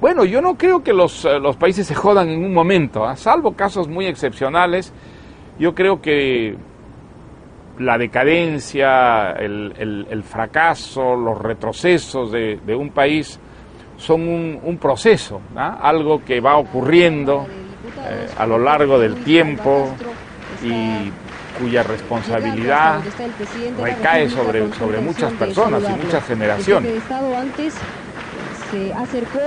Bueno, yo no creo que los países se jodan en un momento, ¿eh? Salvo casos muy excepcionales. Yo creo que la decadencia, el fracaso, los retrocesos de un país son un proceso, ¿no? Algo que va ocurriendo a lo largo del tiempo y cuya responsabilidad recae sobre muchas personas y muchas generaciones. El jefe de Estado antes se acercó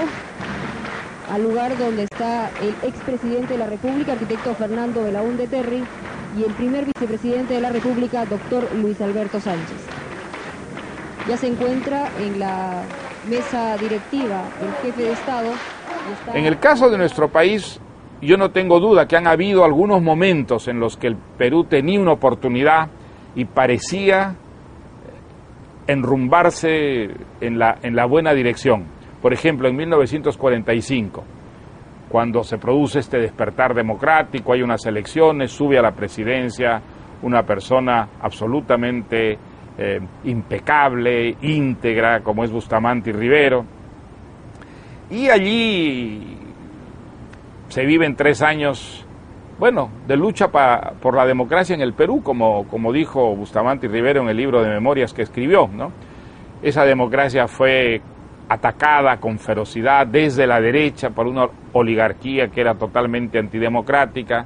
al lugar donde está el expresidente de la República, arquitecto Fernando Belaúnde Terry, y el primer vicepresidente de la República, doctor Luis Alberto Sánchez. Ya se encuentra en la mesa directiva el jefe de Estado. En el caso de nuestro país, yo no tengo duda que han habido algunos momentos en los que el Perú tenía una oportunidad y parecía enrumbarse en la buena dirección. Por ejemplo, en 1945, cuando se produce este despertar democrático, hay unas elecciones, sube a la presidencia una persona absolutamente impecable, íntegra, como es Bustamante Rivero, y allí se viven 3 años, bueno, de lucha por la democracia en el Perú, como dijo Bustamante Rivero en el libro de memorias que escribió, ¿no? Esa democracia fue atacada con ferocidad desde la derecha por una oligarquía que era totalmente antidemocrática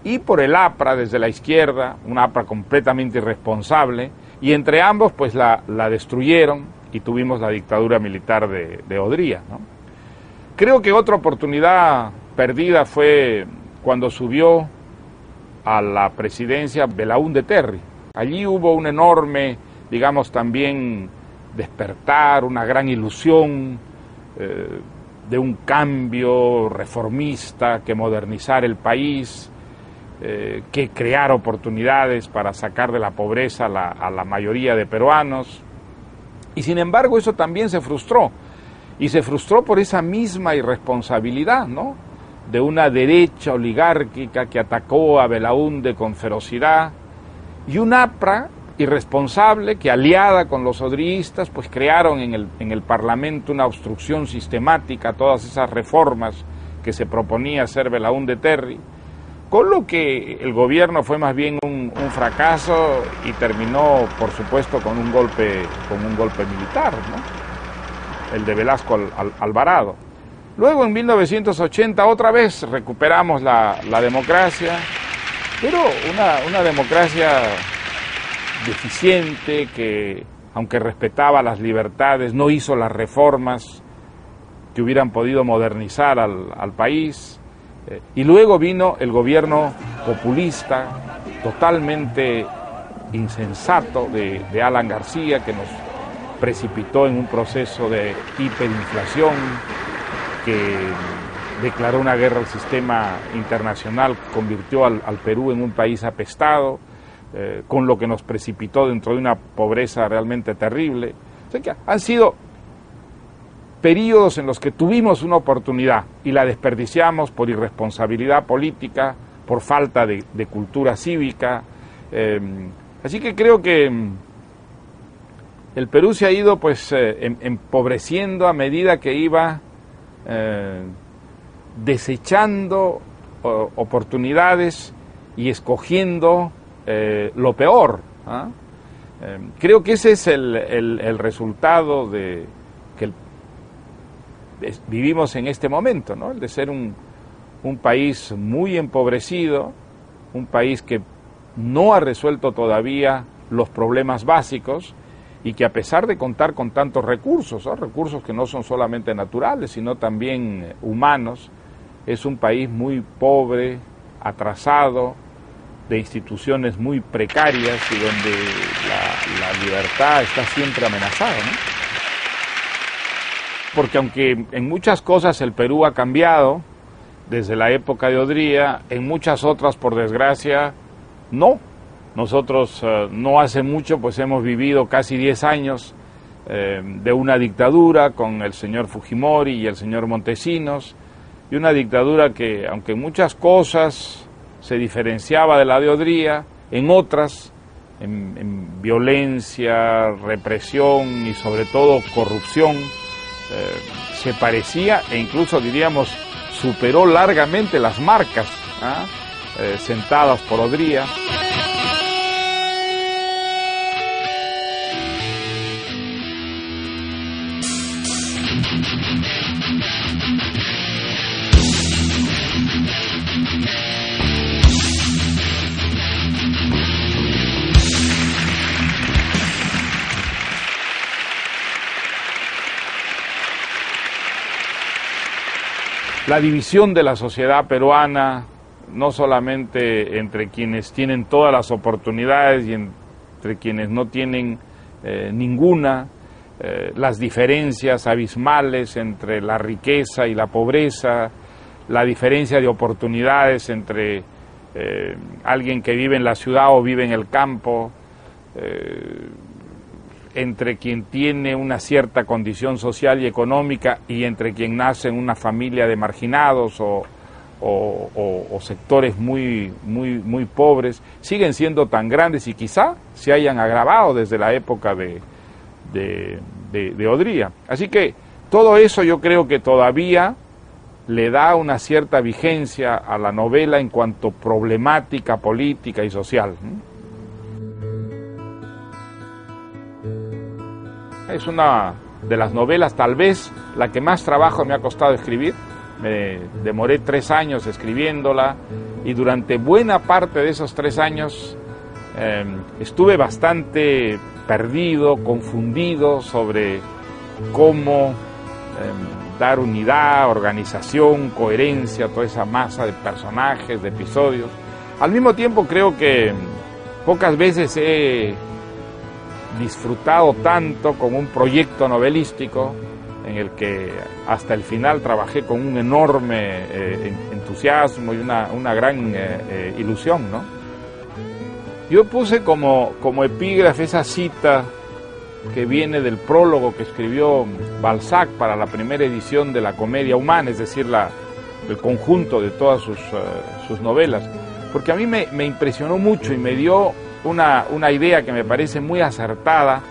y por el APRA desde la izquierda, una APRA completamente irresponsable, y entre ambos pues la destruyeron y tuvimos la dictadura militar de Odría, ¿no? Creo que otra oportunidad perdida fue cuando subió a la presidencia Belaúnde Terry. Allí hubo un enorme, digamos, también despertar, una gran ilusión de un cambio reformista que modernizara el país, que creara oportunidades para sacar de la pobreza a la mayoría de peruanos. Y sin embargo eso también se frustró, y se frustró por esa misma irresponsabilidad, ¿no?, de una derecha oligárquica que atacó a Belaúnde con ferocidad, y un APRA irresponsable que, aliada con los odriistas, pues crearon en el Parlamento una obstrucción sistemática a todas esas reformas que se proponía hacer Belaúnde Terry, con lo que el gobierno fue más bien un fracaso y terminó, por supuesto, con un golpe militar, ¿no?, el de Velasco Alvarado. Luego, en 1980, otra vez recuperamos la democracia, pero una democracia deficiente que, aunque respetaba las libertades, no hizo las reformas que hubieran podido modernizar al país. Y luego vino el gobierno populista, totalmente insensato, de Alan García, que nos precipitó en un proceso de hiperinflación, que declaró una guerra al sistema internacional, convirtió al Perú en un país apestado, con lo que nos precipitó dentro de una pobreza realmente terrible. O sea que han sido periodos en los que tuvimos una oportunidad y la desperdiciamos por irresponsabilidad política, por falta de cultura cívica. Así que creo que el Perú se ha ido pues empobreciendo a medida que iba desechando oportunidades y escogiendo lo peor, ¿ah? Creo que ese es el resultado de que vivimos en este momento, ¿no? El de ser un país muy empobrecido, un país que no ha resuelto todavía los problemas básicos, y que a pesar de contar con tantos recursos, ¿no?, recursos que no son solamente naturales, sino también humanos, es un país muy pobre, atrasado, de instituciones muy precarias y donde la libertad está siempre amenazada, ¿no? Porque aunque en muchas cosas el Perú ha cambiado desde la época de Odría, en muchas otras, por desgracia, no. Nosotros no hace mucho pues hemos vivido casi 10 años de una dictadura con el señor Fujimori y el señor Montesinos, y una dictadura que, aunque en muchas cosas se diferenciaba de la de Odría, en otras, en violencia, represión y sobre todo corrupción, se parecía e incluso diríamos superó largamente las marcas sentadas por Odría. La división de la sociedad peruana, no solamente entre quienes tienen todas las oportunidades y entre quienes no tienen ninguna, las diferencias abismales entre la riqueza y la pobreza, la diferencia de oportunidades entre alguien que vive en la ciudad o vive en el campo, entre quien tiene una cierta condición social y económica y entre quien nace en una familia de marginados o sectores muy pobres, siguen siendo tan grandes y quizá se hayan agravado desde la época de Odría. Así que todo eso yo creo que todavía le da una cierta vigencia a la novela en cuanto problemática política y social. Es una de las novelas, tal vez, la que más trabajo me ha costado escribir. Me demoré 3 años escribiéndola y durante buena parte de esos 3 años estuve bastante perdido, confundido sobre cómo dar unidad, organización, coherencia a toda esa masa de personajes, de episodios. Al mismo tiempo creo que pocas veces he disfrutado tanto con un proyecto novelístico en el que hasta el final trabajé con un enorme entusiasmo y una gran ilusión, ¿no? Yo puse como epígrafe esa cita que viene del prólogo que escribió Balzac para la primera edición de la Comedia Humana, es decir, el conjunto de todas sus novelas, porque a mí me impresionó mucho y me dio una idea que me parece muy acertada,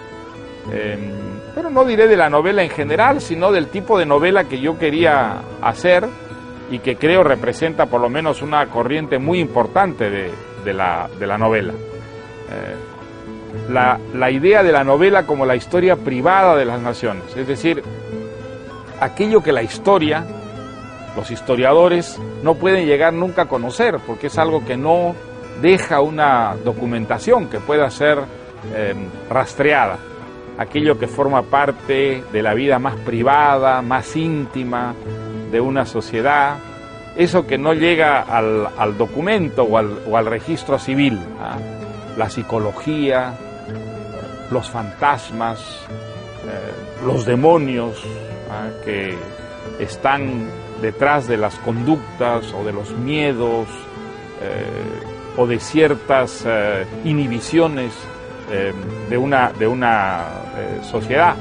pero no diré de la novela en general, sino del tipo de novela que yo quería hacer y que creo representa por lo menos una corriente muy importante de la novela. La idea de la novela como la historia privada de las naciones, es decir, aquello que la historia, los historiadores, no pueden llegar nunca a conocer, porque es algo que no deja una documentación que pueda ser rastreada, aquello que forma parte de la vida más privada, más íntima de una sociedad, eso que no llega al documento o al registro civil, la psicología, los fantasmas, los demonios que están detrás de las conductas o de los miedos o de ciertas inhibiciones de una sociedad.